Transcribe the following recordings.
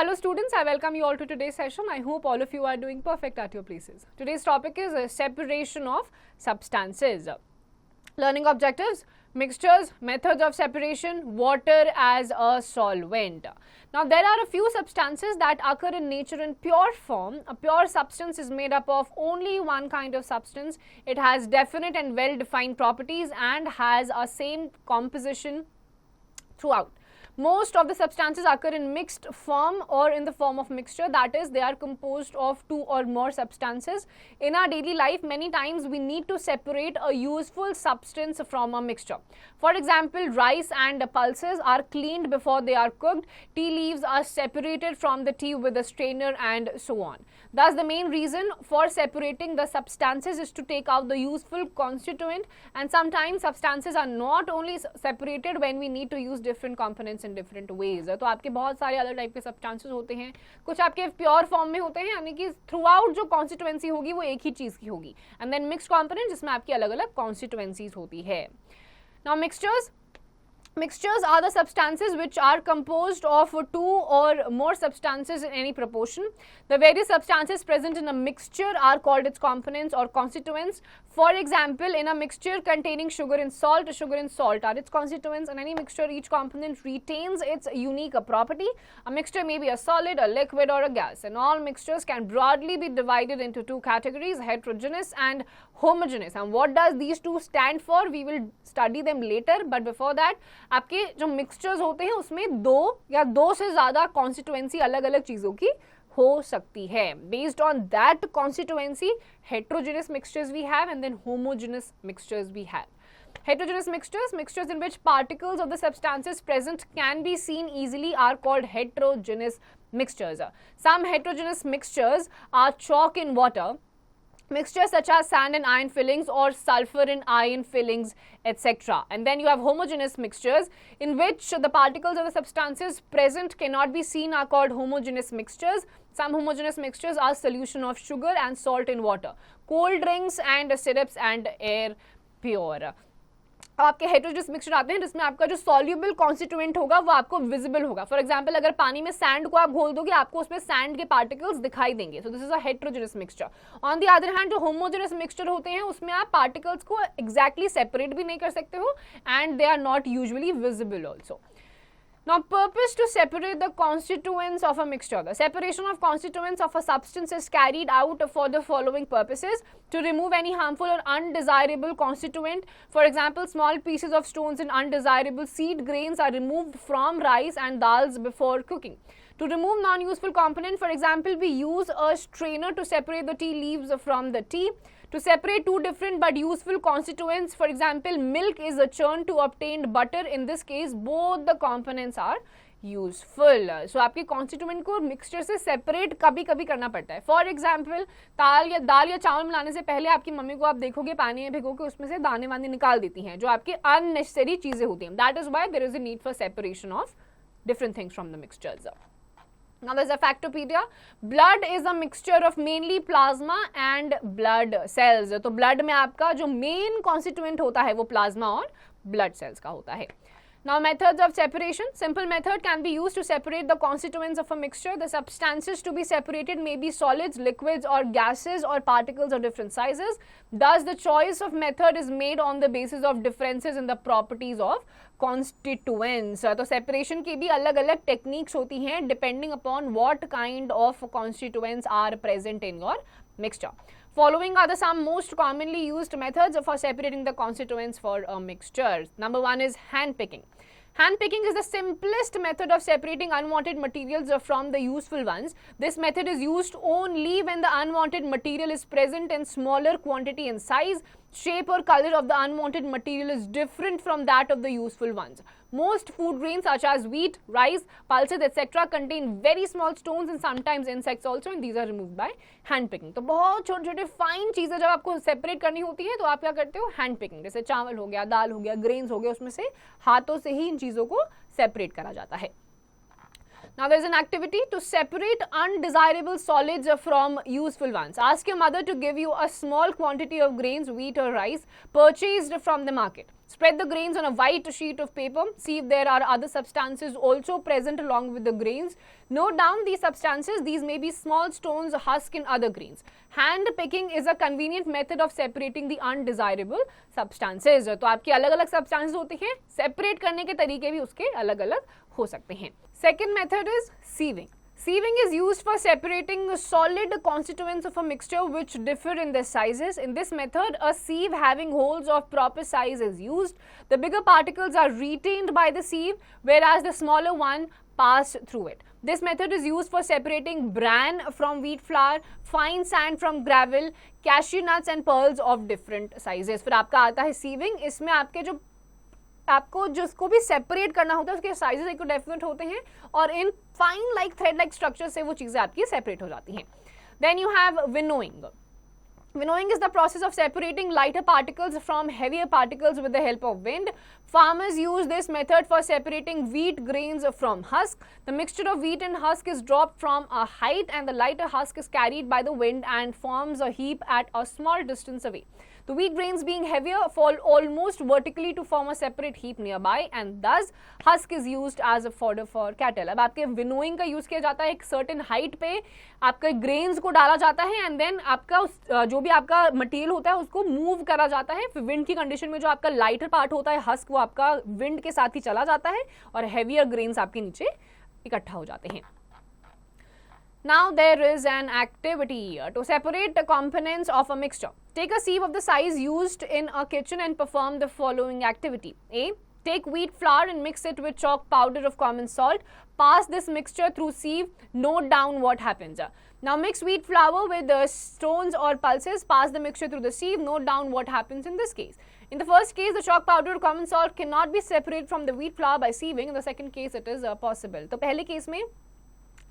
Hello students, I welcome you all to today's session. I hope all of you are doing perfect at your places. Today's topic is separation of substances. Learning objectives, mixtures, methods of separation, water as a solvent. Now there are a few substances that occur in nature in pure form. A pure substance is made up of only one kind of substance. It has definite and well-defined properties and has a same composition throughout. Most of the substances occur in mixed form or in the form of mixture, that is, they are composed of two or more substances. In our daily life, many times we need to separate a useful substance from a mixture. For example, rice and pulses are cleaned before they are cooked. Tea leaves are separated from the tea with a strainer and so on. Thus, the main reason for separating the substances is to take out the useful constituent, and sometimes substances are not only separated when we need to use different components in different ways. तो आपके बहुत सारे अलग type के substances होते हैं, कुछ आपके प्योर फॉर्म में होते हैं, यानी कि थ्रू आउट जो कॉन्स्टिट्यूएंसी होगी वो एक ही चीज की होगी, एंड देन मिक्स्ड कॉम्पोनेंट जिसमें आपकी अलग अलग कॉन्स्टिट्यूएंसीज होती है. Now Mixtures are the substances which are composed of two or more substances in any proportion. The various substances present in a mixture are called its components or constituents. For example, in a mixture containing sugar and salt are its constituents. In any mixture, each component retains its unique property. A mixture may be a solid, a liquid, or a gas. And all mixtures can broadly be divided into two categories, heterogeneous and homogeneous. And what does these two stand for? We will study them later. But before that, आपके जो mixtures होते हैं उसमें दो या दो से ज्यादा कॉन्स्टिट्यूएंसी अलग अलग चीजों की हो सकती है. Based on that constituency, heterogeneous mixtures we have, and then homogeneous mixtures we have. Heterogeneous mixtures in which particles of the substances present can be seen easily are called heterogeneous mixtures. Some heterogeneous mixtures are chalk in water, mixtures such as sand and iron fillings or sulfur and iron fillings, etc. And then you have homogeneous mixtures in which the particles of the substances present cannot be seen are called homogeneous mixtures. Some homogeneous mixtures are solution of sugar and salt in water, cold drinks and syrups and air pure. आपके heterogeneous mixture आते हैं जिसमें आपका जो soluble constituent होगा वो आपको visible होगा. फॉर एग्जांपल, अगर पानी में सैंड को आप घोल दोगे आपको उसमें सैंड के पार्टिकल्स दिखाई देंगे. So this is a heterogeneous mixture. On the other hand, जो होमोजेनस मिक्सचर होते हैं उसमें आप पार्टिकल्स को एग्जैक्टली सेपरेट भी नहीं कर सकते हो and they are not usually visible also. Now, purpose to separate the constituents of a mixture. The separation of constituents of a substance is carried out for the following purposes: to remove any harmful or undesirable constituent. For example, small pieces of stones and undesirable seed grains are removed from rice and dals before cooking. To remove non-useful component, for example, we use a strainer to separate the tea leaves from the tea. To separate two different but useful constituents, for example, milk is churned to obtain butter. In this case, both the components are useful. So आपके constituent को mixture से separate कभी कभी करना पड़ता है. For example, दाल या चावल मिलाने से पहले आपकी मम्मी को आप देखोगे पानी में भिगो के उसमें से दाने वाने निकाल देती हैं जो आपकी अननेसेसरी चीजें होती हैं. That is why there is a need for separation of different things from the mixtures. Now there's a factopedia. Blood is a mixture of mainly plasma and blood cells. तो blood में आपका जो main constituent होता है वो plasma और blood cells का होता है. Now methods of separation. Simple method can be used to separate the constituents of a mixture. The substances to be separated may be solids, liquids or gases or particles of different sizes. Thus the choice of method is made on the basis of differences in the properties of constituents. तो separation की भी अलग अलग techniques होती हैं depending upon what kind of constituents are present in your mixture. Following are the some most commonly used methods for separating the constituents for a mixture. Number one is hand picking. Hand picking is the simplest method of separating unwanted materials from the useful ones. This method is used only when the unwanted material is present in smaller quantity and size. Shape or color of the unwanted material is different from that of the useful ones. Most food grains such as wheat, rice, pulses, etc. contain very small stones and sometimes insects also, and these are removed by hand picking. तो बहुत छोटे छोटे fine चीजें जब आपको separate करनी होती है तो आप क्या करते हो? Hand picking. जैसे चावल हो गया, दाल हो गया, ग्रेन्स हो गया, उसमें से हाथों से ही इन चीजों को सेपरेट करा जाता है. Now there is an activity to separate undesirable solids from useful ones. Ask your mother to give you a small quantity of grains, wheat or rice purchased from the market. Spread the grains on a white sheet of paper. See if there are other substances also present along with the grains. Note down these substances. These may be small stones, husk and other grains. Hand picking is a convenient method of separating the undesirable substances. तो आपके अलग-अलग substances होते हैं, separate करने के तरीके भी उसके अलग-अलग हो सकते हैं. Second method is sieving. Sieving is used for separating solid constituents of a mixture which differ in their sizes. In this method, a sieve having holes of proper size is used. The bigger particles are retained by the sieve, whereas the smaller one pass through it. This method is used for separating bran from wheat flour, fine sand from gravel, cashew nuts and pearls of different sizes. फिर आपका आता है sieving. इसमें आपके जो आपको जिसको भी सेपरेट करना होता है उसके साइजेस एक डेफिनेट होते हैं और in fine like thread like structure से वो चीजें आपकी सेपरेट हो जाती हैं. Then you have winnowing. Winnowing is the process of separating lighter particles from heavier particles with the help of wind. Farmers use this method for separating wheat grains from husk. The mixture of wheat and husk is dropped from a height and the lighter husk is carried by the wind and forms a heap at a small distance away. The wheat grains being heavier fall almost vertically to form a separate heap nearby and thus husk is used as a fodder for cattle. अब आपके winnowing का use किया जाता है एक certain height पे आपके grains को डाला जाता है and then आपका जो भी आपका मटेरियल होता है उसको मूव करा जाता है. विंड की कंडीशन में जो आपका लाइटर पार्ट होता है हस्क वो आपका विंड के साथ ही चला जाता है और हेवियर ग्रेन्स आपके नीचे इकट्ठा हो जाते हैं. Now there is an activity to separate the components of a mixture. Take a sieve of the size used in a kitchen and perform the following activity. A. Take wheat flour and mix it with chalk powder of common salt. Pass this mixture through sieve. Note down what happens. Now mix wheat flour with stones or pulses. Pass the mixture through the sieve. Note down what happens in this case. In the first case, the chalk powder or common salt cannot be separated from the wheat flour by sieving. In the second case, it is possible. तो पहले case में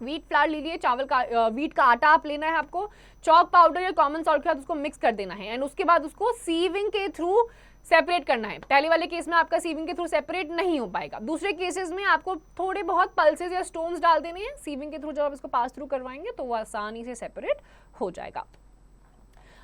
wheat flour लीजिए, चावल का wheat का आटा आप लेना है, आपको चॉक पाउडर या कॉमन सॉल्ट के साथ उसको मिक्स कर देना है एंड उसके बाद उसको सीविंग के थ्रू सेपरेट करना है. पहले वाले केस में आपका सीविंग के थ्रू सेपरेट नहीं हो पाएगा. दूसरे केसेस में आपको थोड़े बहुत पल्सेस या स्टोन्स डाल देने हैं. सीविंग के थ्रू जब आप इसको पास थ्रू करवाएंगे तो वो आसानी से सेपरेट हो जाएगा.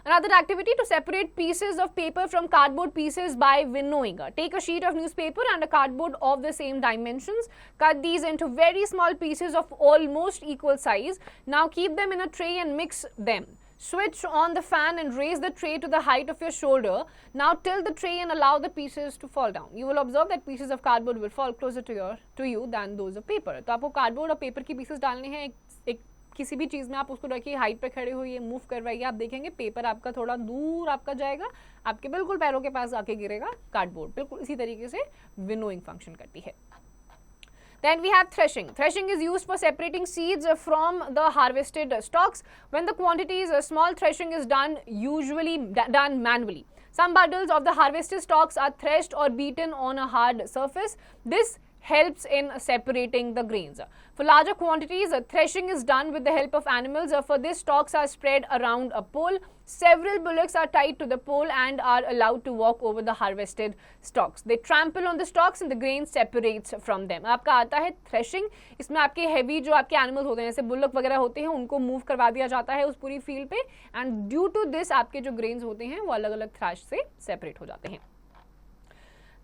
Another activity to separate pieces of paper from cardboard pieces by winnowing. Take a sheet of newspaper and a cardboard of the same dimensions. Cut these into very small pieces of almost equal size. Now keep them in a tray and mix them. Switch on the fan and raise the tray to the height of your shoulder. Now tilt the tray and allow the pieces to fall down. You will observe that pieces of cardboard will fall closer to you than those of paper. तो आपको cardboard और paper की pieces डालने हैं. एक किसी भी चीज़ में आप उसको रखिए, हाइट पे खड़े होइए, मूव करवाइए, आप देखेंगे पेपर आपका थोड़ा दूर आपका जाएगा, आपके बिल्कुल पैरों के पास आके गिरेगा कार्डबोर्ड. बिल्कुल इसी तरीके से विनोइंग फंक्शन करती है. Then we have threshing. Threshing is used for separating seeds from the harvested stalks. When the quantity is small, threshing is usually done manually. Some bundles of the harvested stalks are threshed or beaten on a hard surface. This helps in separating the grains. For larger quantities, threshing is done with the help of animals. For this, stalks are spread around a pole. Several bullocks are tied to the pole and are allowed to walk over the harvested stalks. They trample on the stalks and the grain separates from them. आपका आता है threshing. इसमें आपके heavy जो आपके animals होते हैं जैसे बुल्लक वगैरह होते हैं उनको move करवा दिया जाता है उस पूरी field पे and due to this आपके जो grains होते हैं वो अलग-अलग thrash से separate हो जाते हैं.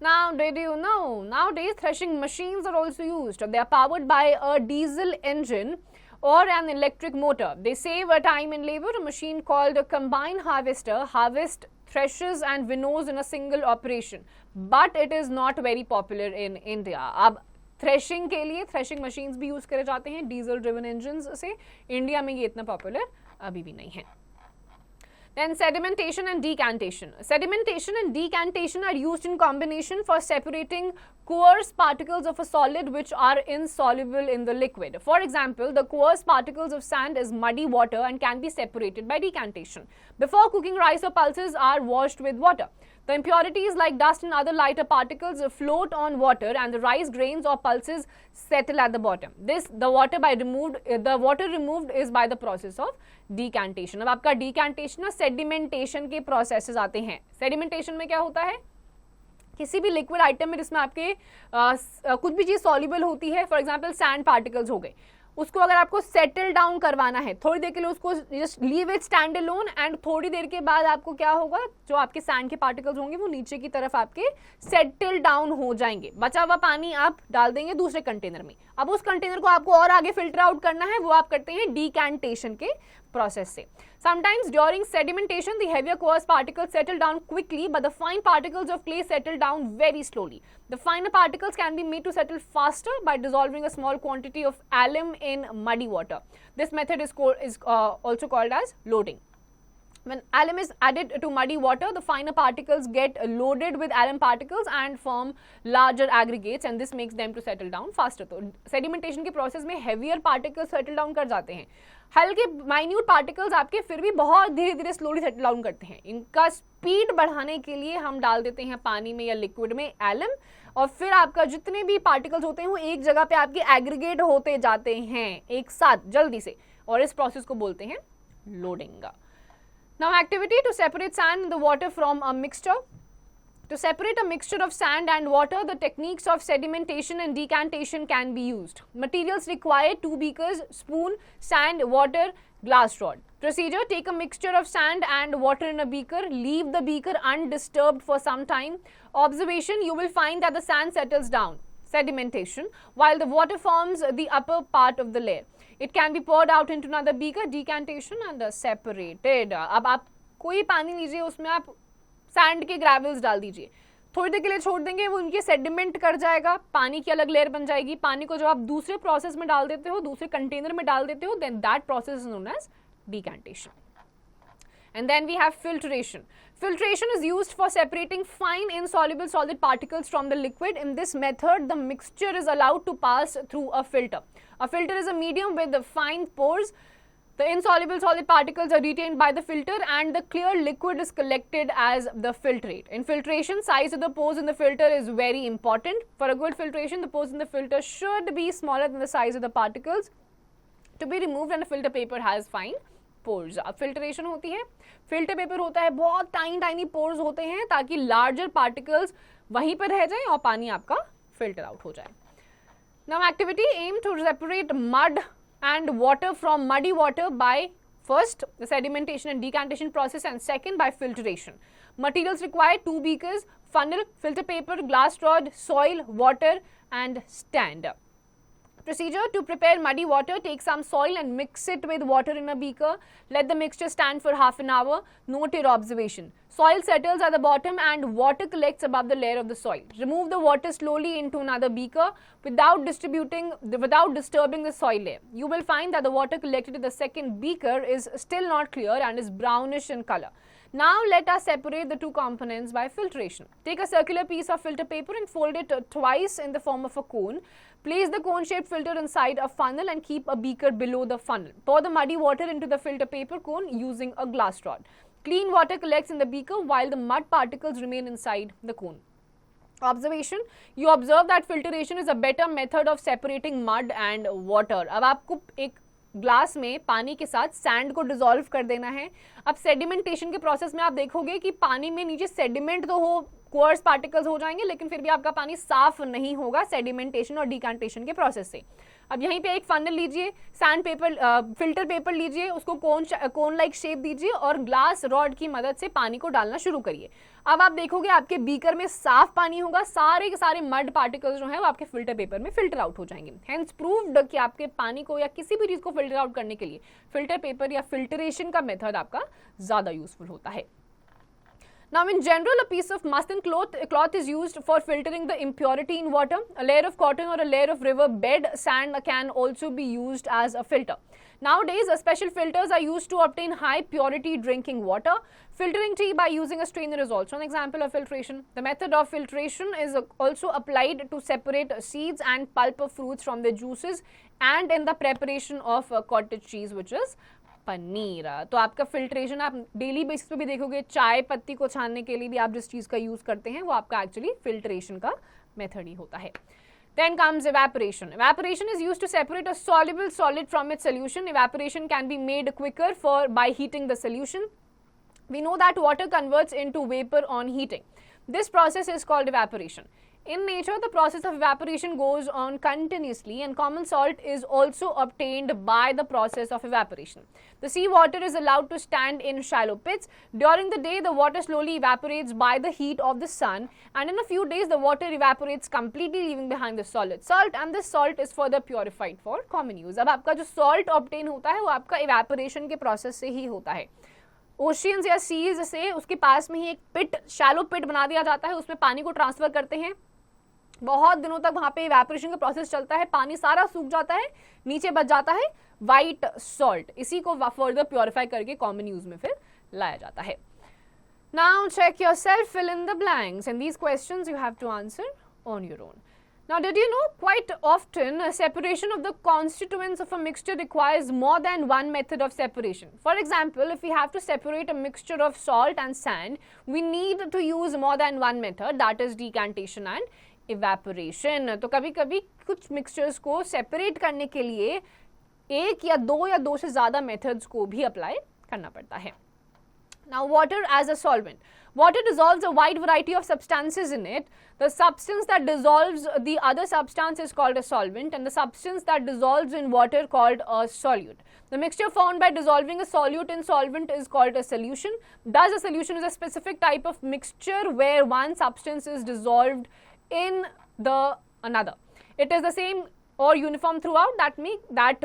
Now, did you know? Nowadays, threshing machines are also used. They are powered by a diesel engine or an electric motor. They save time and labor. A machine called a combine harvester harvests, threshes and winnows in a single operation. But it is not very popular in India. अब threshing के लिए threshing machines भी use करे जाते हैं diesel driven engines से. India में ये इतना पॉपुलर अभी भी नहीं है. Then sedimentation and decantation. Sedimentation and decantation are used in combination for separating coarse particles of a solid which are insoluble in the liquid. For example, the coarse particles of sand is muddy water and can be separated by decantation. Before cooking, rice or pulses are washed with water. The impurities like dust and other lighter particles float on water and the rice grains or pulses settle at the bottom. The water removed is by the process of decantation. अब आपका decantation और sedimentation के processes आते हैं. Sedimentation में क्या होता है? किसी भी लिक्विड आइटम में जिसमें आपके कुछ भी चीज़ सॉल्युबल होती है, फॉर एग्जांपल सैंड पार्टिकल्स हो गए, उसको अगर आपको सेटल डाउन करवाना है, थोड़ी देर के लिए उसको just leave it stand alone, and थोड़ी देर के बाद आपको क्या होगा, जो आपके सैंड के पार्टिकल्स होंगे वो नीचे की तरफ आपके सेटल डाउन हो जाएंगे। बचा हुआ पानी आप डाल देंगे दूसरे कंटेनर में। अब उस कंटेनर को आपको और आगे फिल्टर आउट करना है, वो आप करते हैं डिकैंटेशन के प्रोसेस से। Sometimes during sedimentation, the heavier coarse particles settle down quickly, but the fine particles of clay settle down very slowly. The finer particles can be made to settle faster by dissolving a small quantity of alum in muddy water. This method is also called as loading. When alum is added to muddy water, the finer particles get loaded with alum particles and form larger aggregates, and this makes them to settle down faster. तो sedimentation के process में heavier particles settle down कर जाते हैं, हल्के minute particles आपके फिर भी बहुत धीरे धीरे स्लोली सेटल डाउन करते हैं। इनका स्पीड बढ़ाने के लिए हम डाल देते हैं पानी में या लिक्विड में एलम, और फिर आपका जितने भी पार्टिकल्स होते हैं वो एक जगह पे आपके एग्रीगेट होते जाते हैं एक साथ जल्दी से, और इस प्रोसेस को बोलते हैं loading. Now activity to separate sand in the water from a mixture. To separate a mixture of sand and water, the techniques of sedimentation and decantation can be used. Materials required: 2 beakers, spoon, sand, water, glass rod. Procedure: take a mixture of sand and water in a beaker, leave the beaker undisturbed for some time. Observation: you will find that the sand settles down, sedimentation, while the water forms the upper part of the layer. It can be poured out into another beaker, decantation and separated. अब आप कोई पानी लीजिए, उसमें आप sand के gravels डाल दीजिए, थोड़ी देर के लिए छोड़ देंगे, वो उनके सेडिमेंट कर जाएगा, पानी की अलग लेयर बन जाएगी। पानी को जब आप दूसरे प्रोसेस में डाल देते हो, दूसरे कंटेनर में डाल देते हो, then that process is known as decantation. And then we have filtration. Filtration is used for separating fine insoluble solid particles from the liquid. In this method, the mixture is allowed to pass through a filter. A filter is a medium with the fine pores. The insoluble solid particles are retained by the filter and the clear liquid is collected as the filtrate. In filtration, size of the pores in the filter is very important. For a good filtration, the pores in the filter should be smaller than the size of the particles to be removed, and a filter paper has fine pores. अब filtration होती है, filter paper होता है, बहुत tiny pores होते हैं ताकि larger particles वहीं पर रह जाएं और पानी आपका filter out हो जाए। Now activity: aim to separate mud and water from muddy water by first the sedimentation and decantation process, and second by filtration. Materials required: 2 beakers, funnel, filter paper, glass rod, soil, water and stand. Procedure: to prepare muddy water, take some soil and mix it with water in a beaker. Let the mixture stand for half an hour. Note your observation: soil settles at the bottom and water collects above the layer of the soil. Remove the water slowly into another beaker without disturbing the soil layer. You will find that the water collected in the second beaker is still not clear and is brownish in color. Now let us separate the two components by filtration. Take a circular piece of filter paper and fold it twice in the form of a cone. Place the cone-shaped filter inside a funnel and keep a beaker below the funnel. Pour the muddy water into the filter paper cone using a glass rod. Clean water collects in the beaker while the mud particles remain inside the cone. Observation: you observe that filtration is a better method of separating mud and water. अब आपको एक glass में पानी के साथ sand को dissolve कर देना है। अब सेडिमेंटेशन के प्रोसेस में आप देखोगे कि पानी में नीचे सेडिमेंट तो हो, कोर्स पार्टिकल्स हो जाएंगे, लेकिन फिर भी आपका पानी साफ नहीं होगा सेडिमेंटेशन और डिकैंटेशन के प्रोसेस से। अब यहीं पे एक फनल लीजिए, सैंड पेपर फिल्टर पेपर लीजिए, उसको कोन लाइक शेप दीजिए और ग्लास रॉड की मदद से पानी को डालना शुरू करिए। अब आप देखोगे आपके बीकर में साफ पानी होगा, सारे के सारे मड पार्टिकल्स जो हैं वो आपके फिल्टर पेपर में फिल्टर आउट हो जाएंगे। हेंस प्रूव्ड कि आपके पानी को या किसी भी चीज को फिल्टर आउट करने के लिए फिल्टर पेपर या फिल्टरेशन का मेथड आपका ज्यादा यूजफुल होता है। Now in general, a piece of muslin cloth is used for filtering the impurity in water. A layer of cotton or a layer of river bed sand can also be used as a filter. Nowadays, special filters are used to obtain high purity drinking water. Filtering tea by using a strainer is also an example of filtration. The method of filtration is also applied to separate seeds and pulp of fruits from their juices and in the preparation of cottage cheese, which is paneer. तो आपका filtration आप daily basis पे भी देखोगे, चाय पत्ती को छानने के लिए भी आप जिस चीज का यूज करते हैं वो आपका एक्चुअली फिल्ट्रेशन का मेथड ही होता है। Then comes evaporation. Evaporation is used to separate a soluble solid from its solution. Evaporation can be made quicker by heating the solution. We know that water converts into vapor on heating. This process is called evaporation. In nature, the process of evaporation goes on continuously, and common salt is also obtained by the process of evaporation. The sea water is allowed to stand in shallow pits. During the day, the water slowly evaporates by the heat of the sun, and in a few days, the water evaporates completely, leaving behind the solid salt, and this salt is further purified for common use. अब आपका जो salt obtain होता है वो आपका evaporation के process से ही होता है. ओशियंस या सीज से उसके पास में ही एक पिट, शैलो पिट बना दिया जाता है, उसमें पानी को ट्रांसफर करते हैं. बहुत दिनों तक वहां पे इवेपोरेशन का प्रोसेस चलता है, पानी सारा सूख जाता है, नीचे बच जाता है व्हाइट सॉल्ट. इसी को फर्दर प्योरीफाई करके कॉमन यूज में फिर लाया जाता है. Now check yourself, fill in the blanks, and these questions you have to answer on your own. Now, did you know quite often separation of the constituents of a mixture requires more than one method of separation. For example, if we have to separate a mixture of salt and sand, we need to use more than one method, that is decantation and evaporation. तो कभी-कभी कुछ mixtures को separate करने के लिए एक या दो से ज़्यादा methods को भी apply करना पड़ता है. Now, water as a solvent. Water dissolves a wide variety of substances in it. The substance that dissolves the other substance is called a solvent, and the substance that dissolves in water called a solute. The mixture formed by dissolving a solute in solvent is called a solution. Thus, a solution is a specific type of mixture where one substance is dissolved in the another. It is the same or uniform throughout, that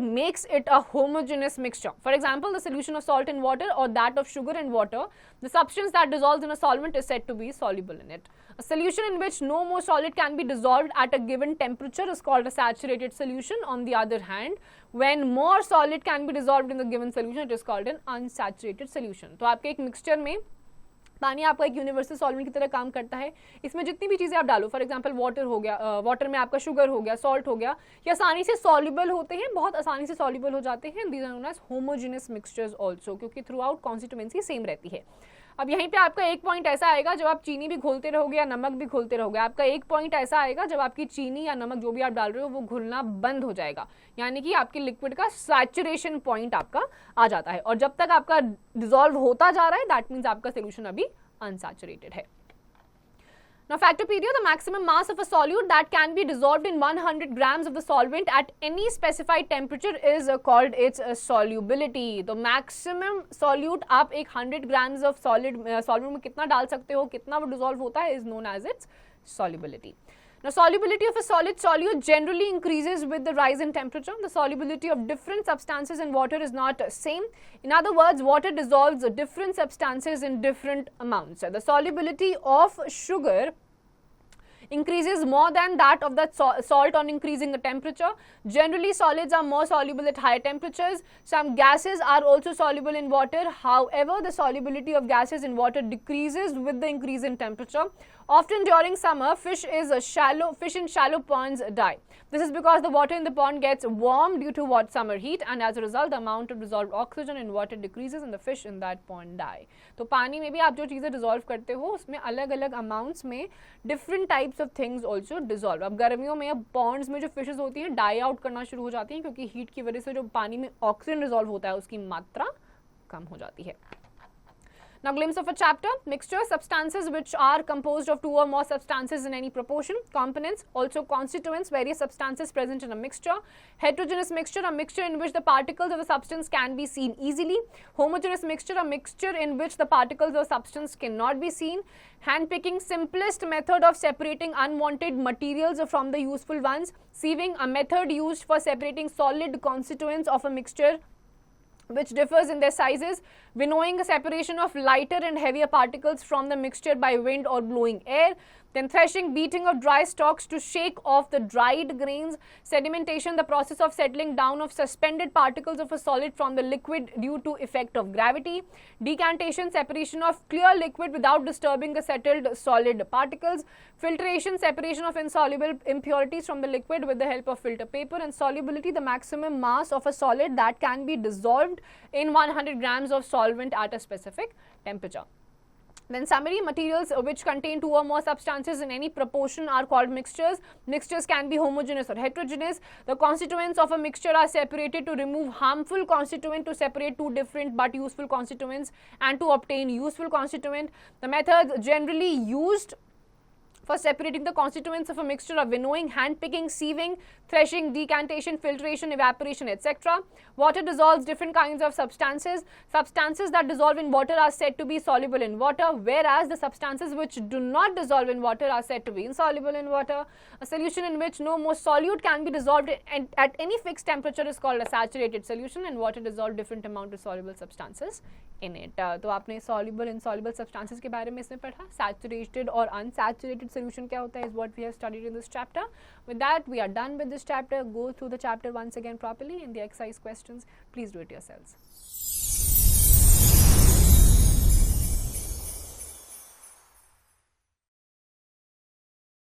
makes it a homogeneous mixture. For example, the solution of salt in water or that of sugar in water, the substance that dissolves in a solvent is said to be soluble in it. A solution in which no more solid can be dissolved at a given temperature is called a saturated solution. On the other hand, when more solid can be dissolved in the given solution, it is called an unsaturated solution. तो आपके एक mixture में पानी आपका एक universal solvent की तरह काम करता है. इसमें जितनी भी चीज़ें आप डालो, फॉर एग्जांपल वाटर हो गया, वाटर में आपका शुगर हो गया, सॉल्ट हो गया, ये आसानी से सॉल्युबल होते हैं, बहुत आसानी से सॉल्युबल हो जाते हैं. These are known as homogeneous mixtures also, क्योंकि थ्रू आउट कॉन्स्टिट्यूएंसी सेम रहती है. अब यहीं पे आपका एक पॉइंट ऐसा आएगा जब आप चीनी भी घोलते रहोगे या नमक भी घोलते रहोगे, आपका एक पॉइंट ऐसा आएगा जब आपकी चीनी या नमक जो भी आप डाल रहे हो वो घुलना बंद हो जाएगा, यानी कि आपके लिक्विड का सैचुरेशन पॉइंट आपका आ जाता है. और जब तक आपका डिसॉल्व होता जा रहा है, दैट मीन्स आपका सोल्यूशन अभी unsaturated है. Now, Factopedia, the maximum mass of a solute that can be dissolved in 100 grams of the solvent at any specified temperature is called its solubility. तो maximum solute आप एक 100 grams of solvent में कितना डाल सकते हो, कितना वो dissolve होता है, is known as its solubility. Now, solubility of a solid solute generally increases with the rise in temperature. The solubility of different substances in water is not same. In other words, water dissolves different substances in different amounts. The solubility of sugar increases more than that of the salt on increasing the temperature. Generally, solids are more soluble at higher temperatures. Some gases are also soluble in water. However, the solubility of gases in water decreases with the increase in temperature. Often during summer, fish in shallow ponds die. This is because the water in the pond gets warm due to summer heat, and as a result, the amount of dissolved oxygen in water decreases and the fish in that pond die. तो पानी में भी आप जो चीज़ें dissolve करते हो उसमें अलग अलग अमाउंट्स में different types of things also dissolve. अब गर्मियों में अब पॉन्ड्स में जो फिशेज होती हैं डाई आउट करना शुरू हो जाती हैं, क्योंकि हीट की वजह से जो पानी में ऑक्सीजन डिसॉल्व होता है उसकी मात्रा कम हो जाती है. Now, glimpse of a chapter. Mixture, substances which are composed of two or more substances in any proportion. Components, also constituents, various substances present in a mixture. Heterogeneous mixture, a mixture in which the particles of a substance can be seen easily. Homogeneous mixture, a mixture in which the particles of substance cannot be seen. Handpicking, simplest method of separating unwanted materials from the useful ones. Sieving, a method used for separating solid constituents of a mixture which differs in their sizes. Winnowing, a separation of lighter and heavier particles from the mixture by wind or blowing air. Then threshing, beating of dry stalks to shake off the dried grains. Sedimentation, the process of settling down of suspended particles of a solid from the liquid due to effect of gravity. Decantation, separation of clear liquid without disturbing the settled solid particles. Filtration, separation of insoluble impurities from the liquid with the help of filter paper. And solubility, the maximum mass of a solid that can be dissolved in 100 grams of solvent at a specific temperature. Then summary, materials which contain two or more substances in any proportion are called mixtures. Mixtures can be homogeneous or heterogeneous. The constituents of a mixture are separated to remove harmful constituent, to separate two different but useful constituents, and to obtain useful constituent. The methods generally used for separating the constituents of a mixture of winnowing, hand picking, sieving, threshing, decantation, filtration, evaporation, etc. Water dissolves different kinds of substances. Substances that dissolve in water are said to be soluble in water, whereas the substances which do not dissolve in water are said to be insoluble in water. A solution in which no more solute can be dissolved at any fixed temperature is called a saturated solution, and water dissolves different amount of soluble substances in it. तो आपने soluble insoluble substances के बारे में इसमें पढ़ा. Saturated और unsaturated solution क्या होता है is what we have studied in this chapter. With that, we are done with this chapter. Go through the chapter once again properly in the exercise questions. Please do it yourselves.